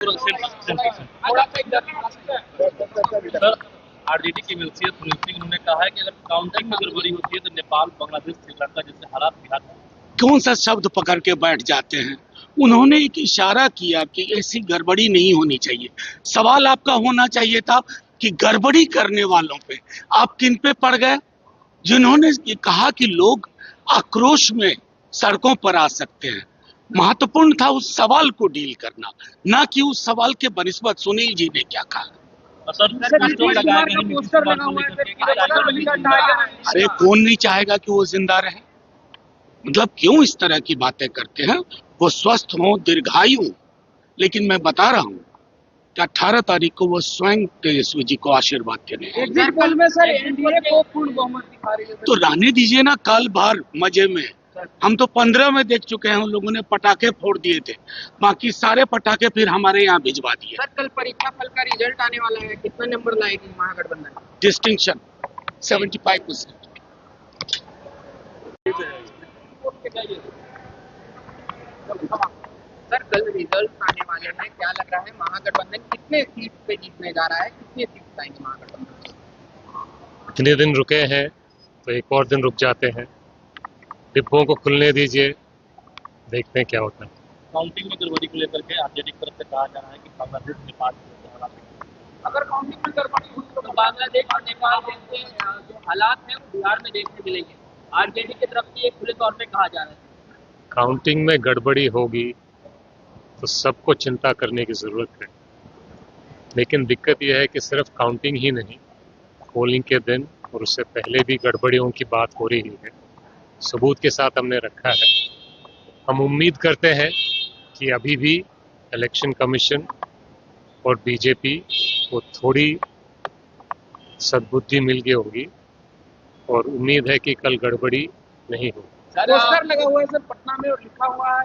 Sir, RJD की मिल्सियत सुनील सिंह उन्होंने कहा है कि अगर काउंटिंग में गड़बड़ी होती है तो नेपाल, बांग्लादेश, श्रीलंका जैसे हालात बिहार में। कौन सा शब्द पकड़ के बैठ जाते हैं। उन्होंने एक इशारा किया कि ऐसी गड़बड़ी नहीं होनी चाहिए। सवाल आपका होना चाहिए था कि गड़बड़ी करने वालों पे आप किन पे पड़ गए, जिन्होंने ये कहा कि लोग आक्रोश में सड़कों पर आ सकते हैं। महत्वपूर्ण था उस सवाल को डील करना, ना कि उस सवाल के बनिस्बत सुनील जी ने क्या कहा। अरे कौन नहीं चाहेगा कि वो जिंदा रहे, मतलब क्यों इस तरह की बातें करते हैं। वो स्वस्थ हो, दीर्घायु, लेकिन मैं बता रहा हूँ कि 18 तारीख को वो स्वयं तेजस्वी जी को आशीर्वाद देने हैं। तो रहने दीजिए ना, कल भर मजे में। हम तो 15 में देख चुके हैं, उन लोगों ने पटाखे फोड़ दिए थे, बाकी सारे पटाखे फिर हमारे यहाँ भिजवा दिए। सर, कल परीक्षा फल का रिजल्ट आने वाला है, कितना नंबर लाएगी महागठबंधन? डिस्टिंक्शन 75%। सर, कल रिजल्ट आने वाले हैं, क्या लग रहा है महागठबंधन कितने सीट पे जीतने जा रहा है, कितने सीट पाएंगे महागठबंधन? इतने दिन रुके हैं तो एक और दिन रुक जाते हैं, डिब्बों को खुलने दीजिए, देखते हैं क्या होता है। काउंटिंग में गड़बड़ी को लेकर के आरजेडी की तरफ से कहा जा रहा है कि बांग्लादेश, नेपाल जैसे हालात। अगर काउंटिंग में गड़बड़ी हुई तो बांग्लादेश और नेपाल जैसे जो हालात हैं वो बिहार में देखने मिलेंगे, आरजेडी की तरफ से ये खुले तौर पे कहा जा रहा है। काउंटिंग में गड़बड़ी होगी तो सबको चिंता करने की ज़रूरत है, लेकिन दिक्कत यह है कि सिर्फ काउंटिंग ही नहीं, पोलिंग के दिन और उससे पहले भी गड़बड़ियों की बात हो रही है, सबूत के साथ हमने रखा है। हम उम्मीद करते हैं कि अभी भी इलेक्शन कमीशन और बीजेपी को थोड़ी सद्बुद्धि मिल गई होगी और उम्मीद है कि कल गड़बड़ी नहीं होगी। पोस्टर लगा हुआ है सर पटना में और लिखा हुआ है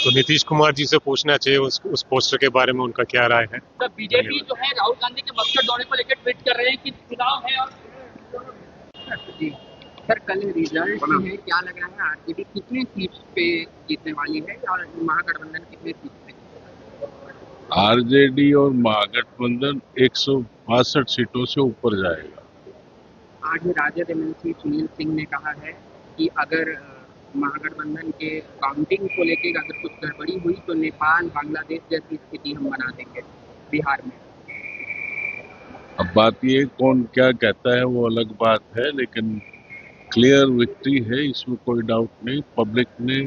तो नीतीश कुमार जी से पूछना चाहिए उस पोस्टर के बारे में उनका क्या राय है। सर, बीजेपी जो है राहुल गांधी के मकसद दौरे को लेकर ट्वीट कर रहे हैं कि चुनाव है और जी सर, कल रिजल्ट है, क्या लग रहा है आरजेडी कितने सीट पे जीतने वाली है और महागठबंधन कितने सीट पे? आरजेडी और महागठबंधन 162 सीटों से ऊपर जाएगा। आज राजद एमएलसी सुनील सिंह ने कहा है कि अगर महागठबंधन के काउंटिंग को लेकर अगर कुछ गड़बड़ी हुई तो नेपाल, बांग्लादेश जैसी स्थिति हम बना देंगे बिहार में। अब बात ये कौन क्या कहता है वो अलग बात है, लेकिन क्लियर विक्ट्री है, इसमें कोई डाउट नहीं। पब्लिक ने,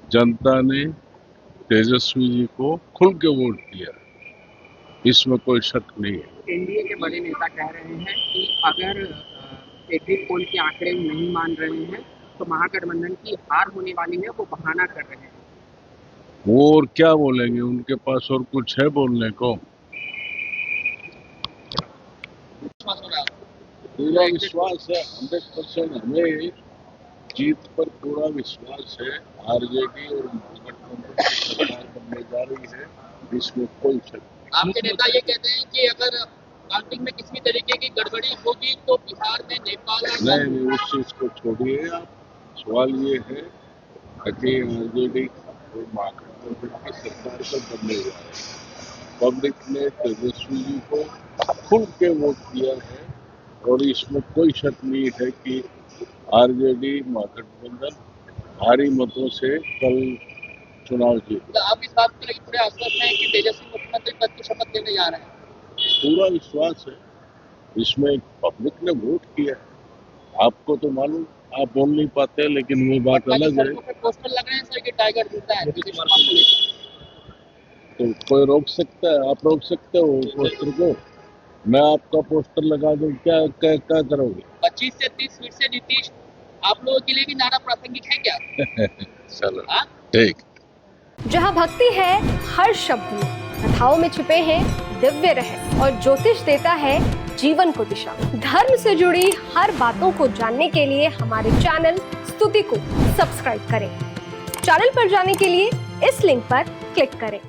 जनता ने तेजस्वी जी को खुल के वोट दिया, इसमें कोई शक नहीं है। एनडीए के बड़े नेता कह रहे हैं कि अगर एग्जिट पोल के आंकड़े नहीं मान रहे हैं तो महागठबंधन की हार होने वाली है, वो बहाना कर रहे हैं। वो और क्या बोलेंगे, उनके पास और कुछ है बोलने को? पूरा विश्वास है, 100%। हमें जीत पर पूरा विश्वास है। आरजेडी और महागठबंधन की सरकार बनने जा रही है, इसमें कोई शक नहीं। आपके नेता ये कहते हैं कि अगर काउंटिंग में किसी तरीके की गड़बड़ी होगी तो बिहार में नेपाल नहीं, उस चीज को छोड़िए आप। सवाल ये है कि आरजेडी और महागठबंधन की सरकार को बनने जा रही है। पब्लिक ने तेजस्वी जी को खुल के वोट दिया है और इसमें कोई शक नहीं है कि आरजेडी महागठबंधन भारी मतों से कल चुनाव जीत। तो आप इस बात को लेकर थोड़े आश्वस्त हैं कि तेजस्वी मुख्यमंत्री पद की शपथ लेने जा रहे हैं? पूरा विश्वास है, इसमें पब्लिक ने वोट किया है। आपको तो मालूम, आप बोल नहीं पाते, लेकिन वो बात अलग है। पोस्टर लग रहे हैं सर कि टाइगर जीता है, तो कोई रोक सकता है? आप रोक सकते हो पोस्टर को? मैं आपका पोस्टर लगा दूं, क्या क्या क्या करोगे? 25 से 30 सीट से नीतीश आप लोगों के लिए भी नारा प्रासंगिक है क्या? चलो ठीक। जहाँ भक्ति है हर शब्द में, कथाओं में छुपे हैं दिव्य रहस्य और ज्योतिष देता है जीवन को दिशा। धर्म से जुड़ी हर बातों को जानने के लिए हमारे चैनल स्तुति को सब्सक्राइब करें। चैनल पर जाने के लिए इस लिंक पर क्लिक करें।